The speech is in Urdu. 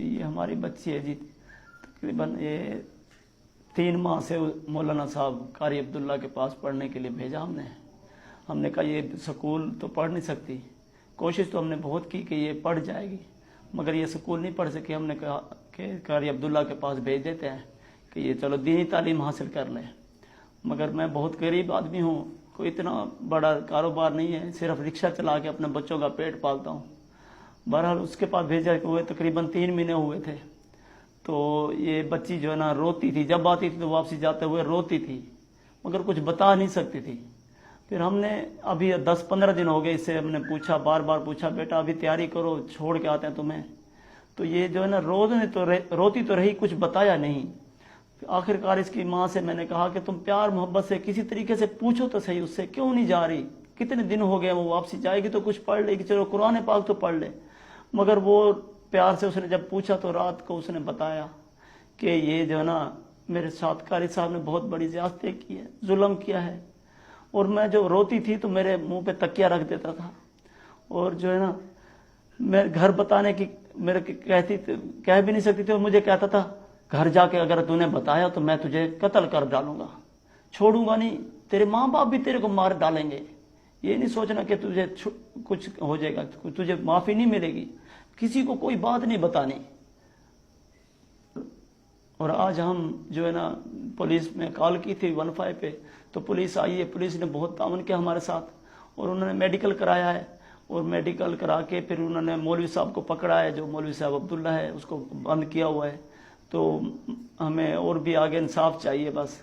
جی یہ ہماری بچی ہے جی، تقریباً یہ 3 ماہ سے مولانا صاحب قاری عبداللہ کے پاس پڑھنے کے لیے بھیجا ہم نے کہا یہ سکول تو پڑھ نہیں سکتی، کوشش تو ہم نے بہت کی کہ یہ پڑھ جائے گی، مگر یہ سکول نہیں پڑھ سکی۔ ہم نے کہا کہ قاری عبداللہ کے پاس بھیج دیتے ہیں کہ یہ چلو دینی تعلیم حاصل کر لیں، مگر میں بہت غریب آدمی ہوں، کوئی اتنا بڑا کاروبار نہیں ہے، صرف رکشہ چلا کے اپنے بچوں کا پیٹ پالتا ہوں۔ بہرحال اس کے پاس بھیجا ہوئے تقریباً 3 مہینے ہوئے تھے، تو یہ بچی جو ہے نا روتی تھی، جب آتی تھی تو واپسی جاتے ہوئے روتی تھی، مگر کچھ بتا نہیں سکتی تھی۔ پھر ہم نے ابھی 10-15 دن ہو گئے، اس سے ہم نے پوچھا، بار بار پوچھا، بیٹا ابھی تیاری کرو، چھوڑ کے آتے ہیں تمہیں۔ تو یہ جو ہے نا روتی تو رہی، کچھ بتایا نہیں۔ آخر کار اس کی ماں سے میں نے کہا کہ تم پیار محبت سے کسی طریقے سے پوچھو تو صحیح، اس سے کیوں نہیں جا رہی، کتنے دن ہو گئے، وہ واپسی جائے گی تو کچھ پڑھ لے گی، چلو قرآن پاک تو پڑھ لے۔ مگر وہ پیار سے اس نے جب پوچھا تو رات کو اس نے بتایا کہ یہ جو ہے نا میرے ساتھ قاری صاحب نے بہت بڑی زیادتی کی ہے، ظلم کیا ہے، اور میں جو روتی تھی تو میرے منہ پہ تکیہ رکھ دیتا تھا، اور جو ہے نا میں گھر بتانے کی کہہ بھی نہیں سکتی تھی، اور مجھے کہتا تھا گھر جا کے اگر تو نے بتایا تو میں تجھے قتل کر ڈالوں گا، چھوڑوں گا نہیں، تیرے ماں باپ بھی تیرے کو مار ڈالیں گے، یہ نہیں سوچنا کہ تجھے کچھ ہو جائے گا، تجھے معافی نہیں ملے گی، کسی کو کوئی بات نہیں بتانی۔ اور آج ہم جو ہے نا پولیس میں کال کی تھی 15 پہ، تو پولیس آئی ہے، پولیس نے بہت تعاون کیا ہمارے ساتھ، اور انہوں نے میڈیکل کرایا ہے، اور میڈیکل کرا کے پھر انہوں نے مولوی صاحب کو پکڑا ہے، جو مولوی صاحب عبداللہ ہے اس کو بند کیا ہوا ہے۔ تو ہمیں اور بھی آگے انصاف چاہیے بس۔